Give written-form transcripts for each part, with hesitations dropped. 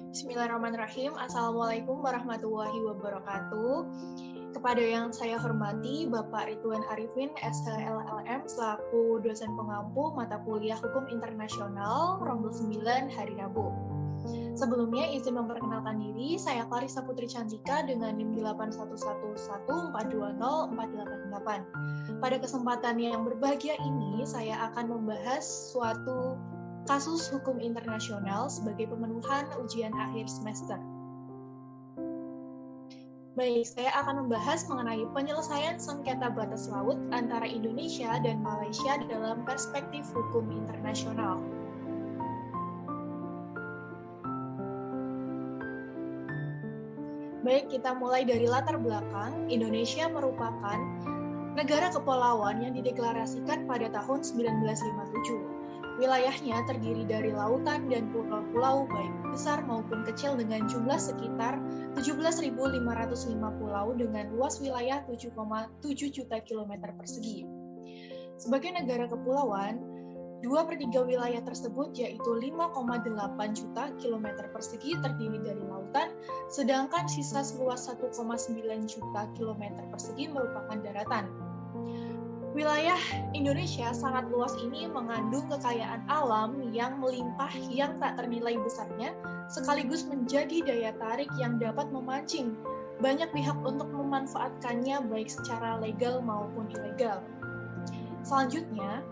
Bismillahirrahmanirrahim. Assalamualaikum warahmatullahi wabarakatuh. Kepada yang saya hormati, Bapak Ridwan Arifin, SHLLM, selaku dosen pengampu mata kuliah Hukum Internasional, Rombel 9, hari Rabu. Sebelumnya, izin memperkenalkan diri, saya Clarissa Putri Cantika dengan NIM 811420488. Pada kesempatan yang berbahagia ini, saya akan membahas suatu kasus hukum internasional sebagai pemenuhan ujian akhir semester. Baik, saya akan membahas mengenai penyelesaian sengketa batas laut antara Indonesia dan Malaysia dalam perspektif hukum internasional. Baik, kita mulai dari latar belakang. Indonesia merupakan negara kepulauan yang dideklarasikan pada tahun 1957. Wilayahnya terdiri dari lautan dan pulau-pulau baik besar maupun kecil dengan jumlah sekitar 17.505 pulau dengan luas wilayah 7,7 juta kilometer persegi. Sebagai negara kepulauan, 2/3 wilayah tersebut yaitu 5,8 juta kilometer persegi terdiri dari lautan, sedangkan sisa seluas 1,9 juta kilometer persegi merupakan daratan. Wilayah Indonesia sangat luas ini mengandung kekayaan alam yang melimpah yang tak ternilai besarnya, sekaligus menjadi daya tarik yang dapat memancing banyak pihak untuk memanfaatkannya baik secara legal maupun ilegal. Selanjutnya,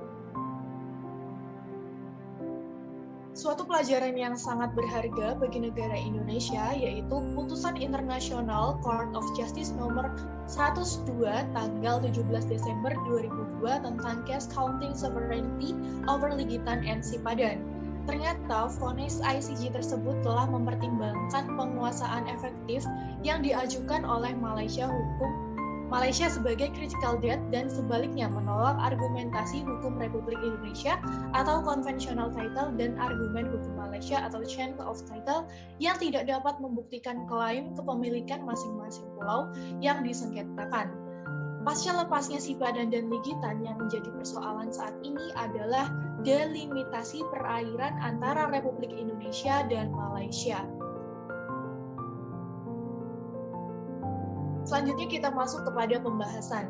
suatu pelajaran yang sangat berharga bagi negara Indonesia yaitu Putusan Internasional Court of Justice nomor 102 tanggal 17 Desember 2002 tentang Case Counting Sovereignty over Ligitan and Sipadan. Ternyata vonis ICJ tersebut telah mempertimbangkan penguasaan efektif yang diajukan oleh Malaysia sebagai critical debt dan sebaliknya menolak argumentasi hukum Republik Indonesia atau conventional title dan argumen hukum Malaysia atau chain of title yang tidak dapat membuktikan klaim kepemilikan masing-masing pulau yang disengketakan. Pasca lepasnya Sipadan dan Ligitan yang menjadi persoalan saat ini adalah delimitasi perairan antara Republik Indonesia dan Malaysia. Selanjutnya kita masuk kepada pembahasan.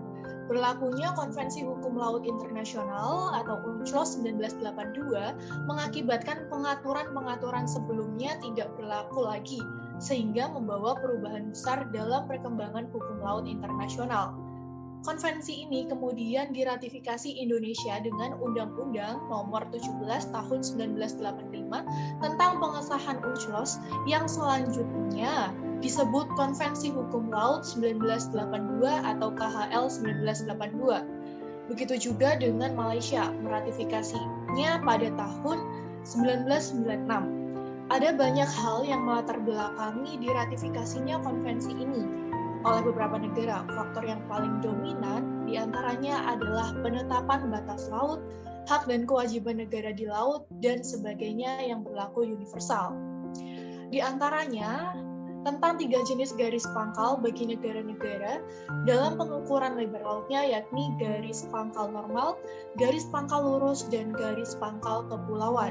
Berlakunya Konvensi Hukum Laut Internasional atau UNCLOS 1982 mengakibatkan pengaturan-pengaturan sebelumnya tidak berlaku lagi, sehingga membawa perubahan besar dalam perkembangan hukum laut internasional. Konvensi ini kemudian diratifikasi Indonesia dengan Undang-Undang Nomor 17 Tahun 1985 tentang pengesahan UNCLOS yang selanjutnya disebut Konvensi Hukum Laut 1982 atau KHL 1982. Begitu juga dengan Malaysia, meratifikasinya pada tahun 1996. Ada banyak hal yang melatar belakangi diratifikasinya konvensi ini oleh beberapa negara. Faktor yang paling dominan diantaranya adalah penetapan batas laut, hak dan kewajiban negara di laut, dan sebagainya yang berlaku universal. Di antaranya, tentang 3 jenis garis pangkal bagi negara-negara dalam pengukuran lebar lautnya, yakni garis pangkal normal, garis pangkal lurus, dan garis pangkal kepulauan.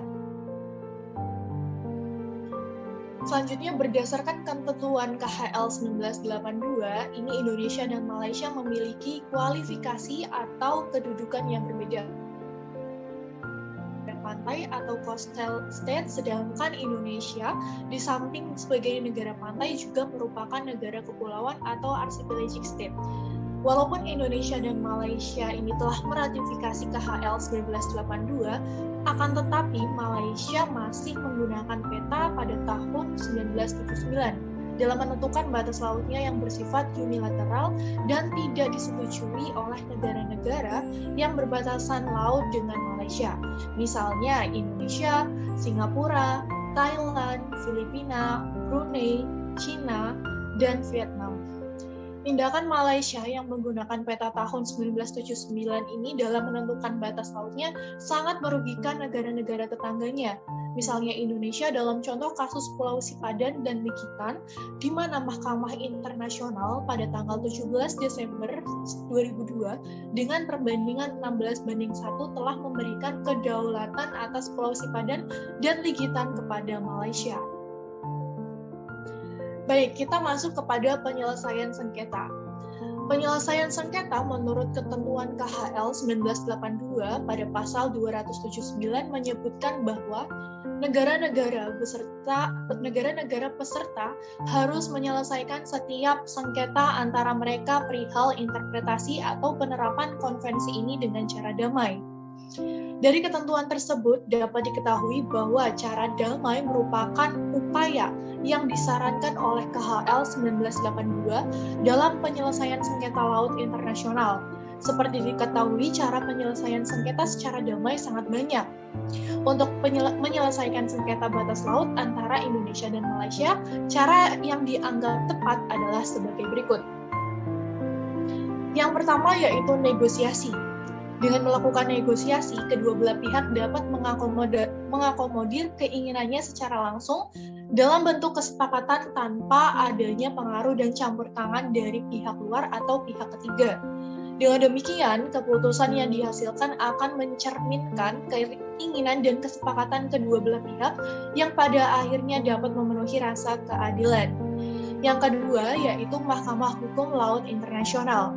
Selanjutnya, berdasarkan ketentuan KHL 1982, ini Indonesia dan Malaysia memiliki kualifikasi atau kedudukan yang berbeda. Pantai atau coastal state, sedangkan Indonesia di samping sebagai negara pantai juga merupakan negara kepulauan atau archipelagic state. Walaupun Indonesia dan Malaysia ini telah meratifikasi KHL 1982, akan tetapi Malaysia masih menggunakan peta pada tahun 1979 dalam menentukan batas lautnya yang bersifat unilateral dan tidak disetujui oleh negara-negara yang berbatasan laut dengan Malaysia. Misalnya Indonesia, Singapura, Thailand, Filipina, Brunei, China, dan Vietnam. Tindakan Malaysia yang menggunakan peta tahun 1979 ini dalam menentukan batas lautnya sangat merugikan negara-negara tetangganya. Misalnya Indonesia dalam contoh kasus Pulau Sipadan dan Ligitan, di mana Mahkamah Internasional pada tanggal 17 Desember 2002 dengan perbandingan 16:1 telah memberikan kedaulatan atas Pulau Sipadan dan Ligitan kepada Malaysia. Baik, kita masuk kepada penyelesaian sengketa. Penyelesaian sengketa menurut ketentuan KHL 1982 pada pasal 279 menyebutkan bahwa negara-negara peserta harus menyelesaikan setiap sengketa antara mereka perihal interpretasi atau penerapan konvensi ini dengan cara damai. Dari ketentuan tersebut dapat diketahui bahwa cara damai merupakan upaya yang disarankan oleh KHL 1982 dalam penyelesaian sengketa laut internasional. Seperti diketahui, cara penyelesaian sengketa secara damai sangat banyak. Untuk menyelesaikan sengketa batas laut antara Indonesia dan Malaysia, cara yang dianggap tepat adalah sebagai berikut. Yang pertama yaitu negosiasi. Dengan melakukan negosiasi, kedua belah pihak dapat mengakomodir keinginannya secara langsung dalam bentuk kesepakatan tanpa adanya pengaruh dan campur tangan dari pihak luar atau pihak ketiga. Dengan demikian, keputusan yang dihasilkan akan mencerminkan keinginan dan kesepakatan kedua belah pihak yang pada akhirnya dapat memenuhi rasa keadilan. Yang kedua yaitu Mahkamah Hukum Laut Internasional.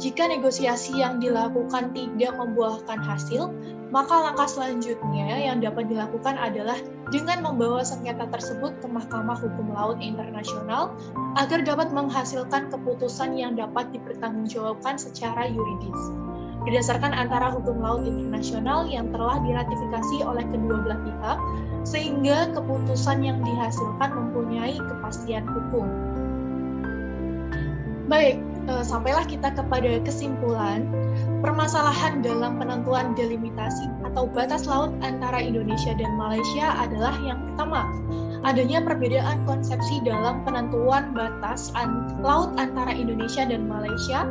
Jika negosiasi yang dilakukan tidak membuahkan hasil, maka langkah selanjutnya yang dapat dilakukan adalah dengan membawa sengketa tersebut ke Mahkamah Hukum Laut Internasional agar dapat menghasilkan keputusan yang dapat dipertanggungjawabkan secara yuridis. Berdasarkan antara hukum laut internasional yang telah diratifikasi oleh kedua belah pihak, sehingga keputusan yang dihasilkan mempunyai kepastian hukum. Baik, sampailah kita kepada kesimpulan. Permasalahan dalam penentuan delimitasi atau batas laut antara Indonesia dan Malaysia adalah yang pertama, adanya perbedaan konsepsi dalam penentuan batas laut antara Indonesia dan Malaysia.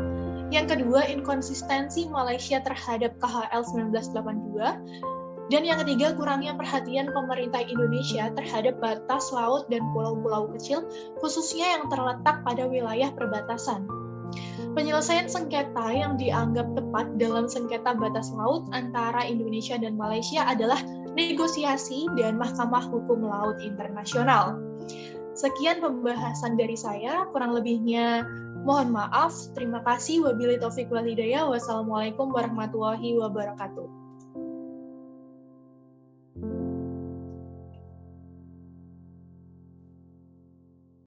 Yang kedua, inkonsistensi Malaysia terhadap KHL 1982. Dan yang ketiga, kurangnya perhatian pemerintah Indonesia terhadap batas laut dan pulau-pulau kecil, khususnya yang terletak pada wilayah perbatasan. Penyelesaian sengketa yang dianggap tepat dalam sengketa batas laut antara Indonesia dan Malaysia adalah negosiasi dan Mahkamah Hukum Laut Internasional. Sekian pembahasan dari saya, kurang lebihnya mohon maaf. Terima kasih. Wabillahi taufiq wal hidayah. Wassalamualaikum warahmatullahi wabarakatuh.